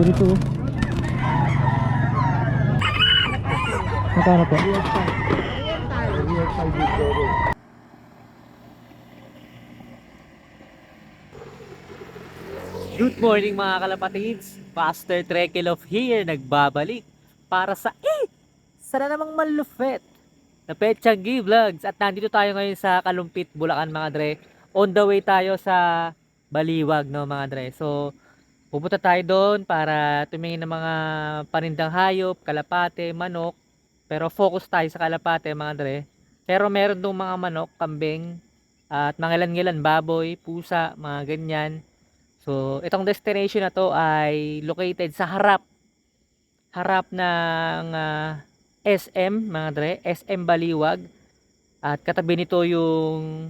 nito. Magkano po? Good morning mga kalapatids, Pastor Trekelov here, nagbabalik para sa sana namang malupit na Petchangi Vlogs. At nandito tayo ngayon sa Kalumpit, Bulacan mga dre. On the way tayo sa Baliwag, no mga dre. So pupunta tayo doon para tumingin ng mga panindang hayop, kalapate, manok. Pero focus tayo sa kalapate mga dre. Pero meron doon mga manok, kambing, at mga ilan-ilan, baboy, pusa, mga ganyan. So, itong destination na to ay located sa harap ng SM, mga dre, SM Baliwag. At katabi nito yung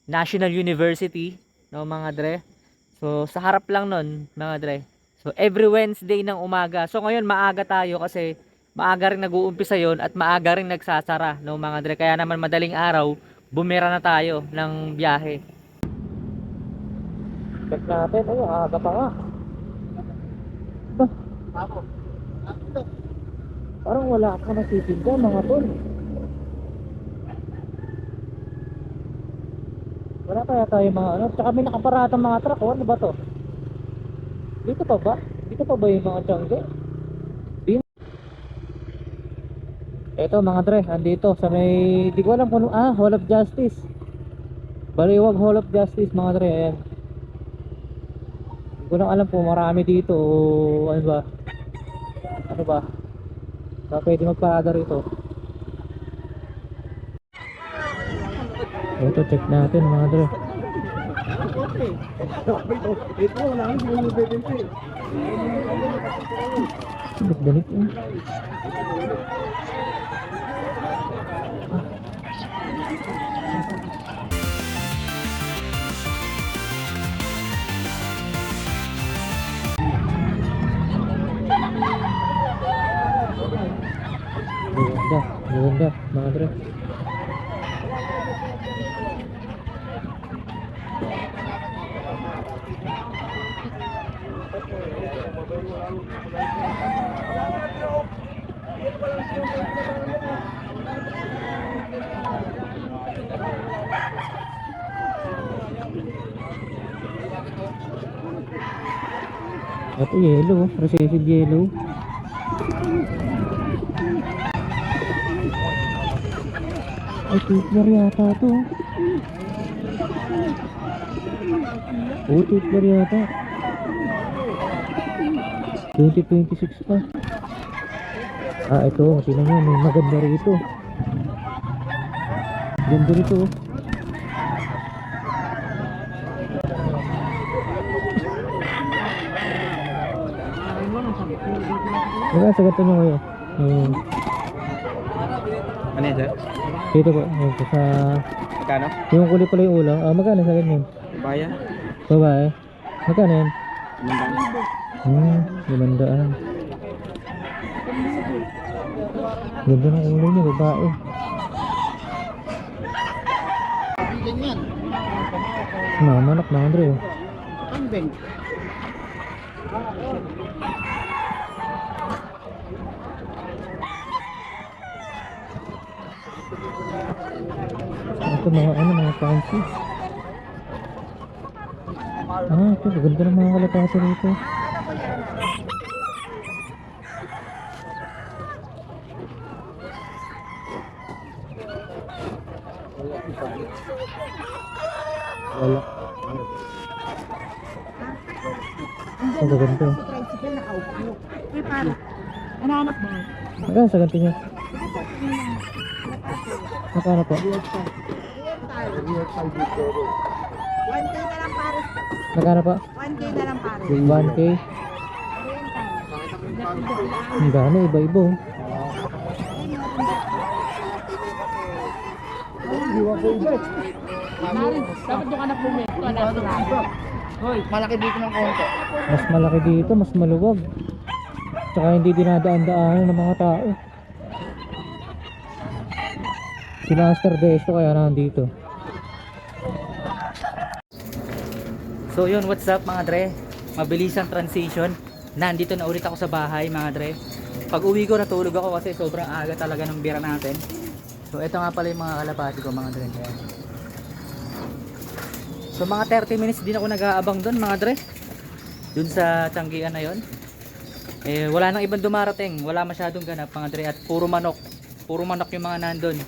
National University, no, mga dre. So, sa harap lang nun, mga dre. So, every Wednesday ng umaga. So, ngayon maaga tayo kasi maaga rin nag-uumpisa yon at maaga rin nagsasara, no, mga dre. Kaya naman madaling araw, bumira na tayo ng biyahe. Check natin, ayun, aga pa nga. Parang wala ka nasitinda mga tol. Wala kaya tayo mga ano. Tsaka may nakaparatang mga truck. Ano ba to? Dito pa ba? Dito pa ba yung mga tiyangge? Eto mga dre, andito sa may, di ko alam kung Hall of Justice. Baliwag Hall of Justice mga dre. Ayan. Hindi ko lang alam kung marami dito o ano ba. Ano ba? Baka pwede magparada rito. Ito, check natin mga dre. Ganit yun. Maganda mga dre. Ito yellow, recessive yellow. Ay, Tipler yata to. Tipler yata. 2026 pa. Ito, sino nyo, may maganda rito. Ganda rito. Sagat nyo kayo. Ano yun, sir? Dito po, ito sa... Magkano? Yung kulay pala yung ulo. Magkano sa ganyan? Bayan? Babae? Magkano yan? 500. 500. Ganda ng ulo niya, babae. Manok na Andre. Kambing. Ito mga fancy. Ito ganda ng mga kalapate rito. Wala. Ang ganda. Ano anak mo? Magkano sa ganito niya? Magkano po? 1K na lang pares. Magkano po? 1K na lang pares. 1K? Ang gano, iba-iba oh. Dapat yung anak mo may malaki dito ng konti. Mas malaki dito, mas maluwag. Tsaka hindi dinadaan-daanan ng mga tao. Si Master Desto kaya nandito. So yun, what's up mga dre? Mabilis ang transition. nandito na ulit ako sa bahay mga dre. Pag uwi ko natulog ako kasi sobrang aga talaga ng bira natin. So ito nga pala yung mga kalapati ko mga dre. Ayan. So mga 30 minutes din ako nag-aabang doon mga dre. Doon sa Tianggian na yon. Eh wala nang ibang dumarating, wala masyadong ganap mga dre at puro manok. Puro manok yung mga nandun.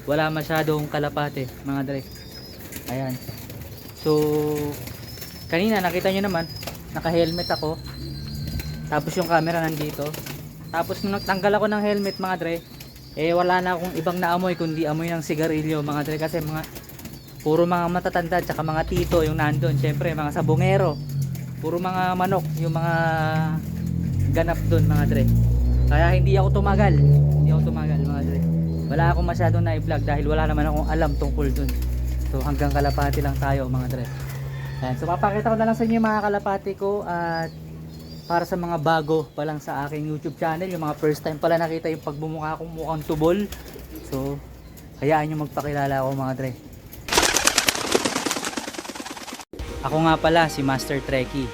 Wala masyadong kalapate mga dre. Ayan. So kanina nakita nyo naman, naka-helmet ako. Tapos yung camera nandito. Tapos nung nagtanggal ako ng helmet mga dre, eh wala na akong ibang naamoy kundi amoy ng sigarilyo mga dre, kasi mga puro mga matatanda at saka mga tito yung nandun. Syempre mga sabongero, puro mga manok yung mga ganap doon mga dre. Kaya hindi ako tumagal mga dre. Wala akong masyadong na-vlog dahil wala naman akong alam tungkol doon. So hanggang kalapati lang tayo mga dre. Ayan. So papakita ko na lang sa inyo yung mga kalapati ko, at para sa mga bago pa lang sa aking YouTube channel, yung mga first time pala nakita yung pagbumukha kong mukhang tubol, so hayaan nyo magpakilala ako mga dre. Ako nga pala si Master Trekkie,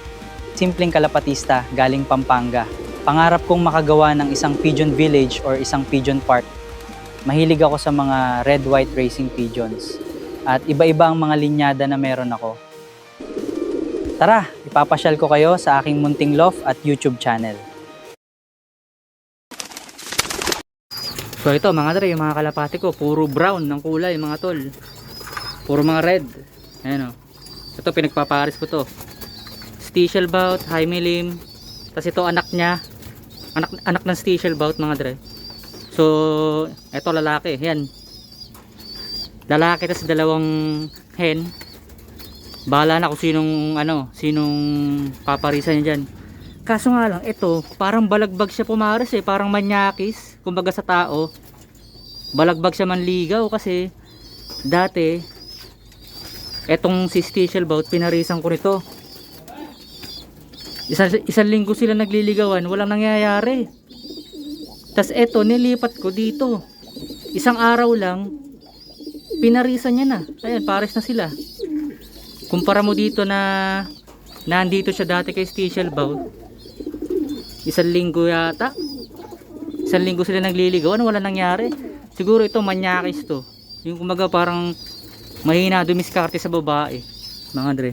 simpleng kalapatista galing Pampanga. Pangarap kong makagawa ng isang pigeon village or isang pigeon park. Mahilig ako sa mga red-white racing pigeons at iba-iba ang mga linyada na meron ako. Tara, ipapasyal ko kayo sa aking munting loft at YouTube channel. So ito mga dre, yung mga kalapati ko, puro brown ng kulay mga tol. Puro mga red. Ayan o. Ito pinagpaparis ko to. Stieshelbout, Hymelin. Tapos ito anak niya. Anak ng Stieshelbout mga dre. So, ito lalaki. Yan. Lalaki tapos dalawang hen. Bahala na kung sinong paparisan niya dyan. Kaso nga lang, ito, parang balagbag siya pumaris eh. Parang manyakis. Kumbaga sa tao. Balagbag siya manligaw kasi dati, etong si Stieshelbout, pinarisan ko nito. Isang linggo sila nagliligawan, walang nangyayari. Tas eto, nilipat ko dito. Isang araw lang, pinarisan niya na. Ayan, pares na sila. Kumpara mo dito na nandito siya dati kay Stieshelbout. Isang linggo yata. Isang linggo sila nagliligawan, wala nangyari. Siguro ito manyakis to. Yung kumaga parang mahina dumiskarte sa babae. Mga dre.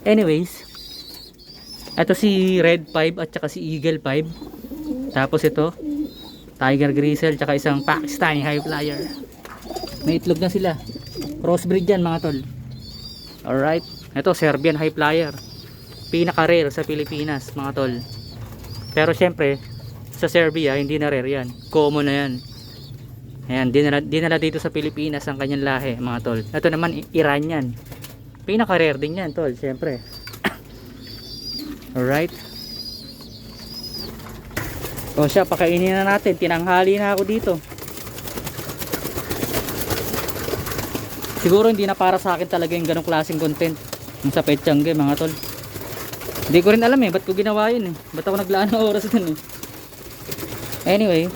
Anyways, ito si Red 5 at saka si Eagle 5. Tapos ito, Tiger Grizzle tsaka isang Pakistani High Flyer. May itlog na sila. Crossbreed yan mga tol. Alright, ito Serbian High Flyer, pinaka-rare sa Pilipinas mga tol. Pero syempre sa Serbia hindi na rare yan, common na yan. Ayan, dinala dito sa Pilipinas ang kanyang lahi mga tol. Ito naman Iranian, pinaka-rare din yan tol, syempre. Alright. O siya, pakainin na natin, tinanghali na ako dito. Siguro hindi na para sa akin talaga yung ganong klaseng content yung sa Petchange mga tol. Hindi ko rin alam eh, ba't ko ginawa yun eh. Ba't ako naglaan ng oras dun eh. Anyway.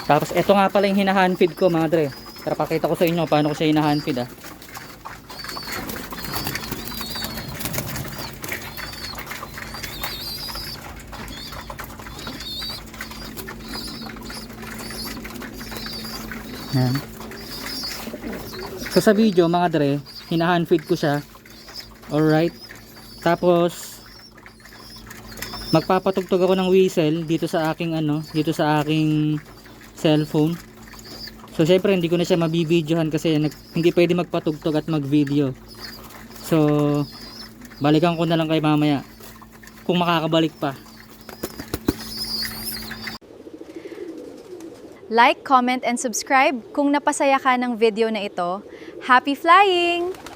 Tapos ito nga pala yung hinahandfeed ko mga dre. Tara pakita ko sa inyo paano ko siya hinahandfeed ah. Yan. So sa video mga dre, hinahandfeed ko siya. Alright. Tapos magpapatugtog ako ng whistle dito sa aking dito sa aking cellphone. So syempre hindi ko na siya mabibidyohan kasi hindi pwede magpatugtog at magvideo. So balikan ko na lang kay mamaya kung makakabalik pa. Like, comment, and subscribe kung napasaya ka ng video na ito. Happy flying!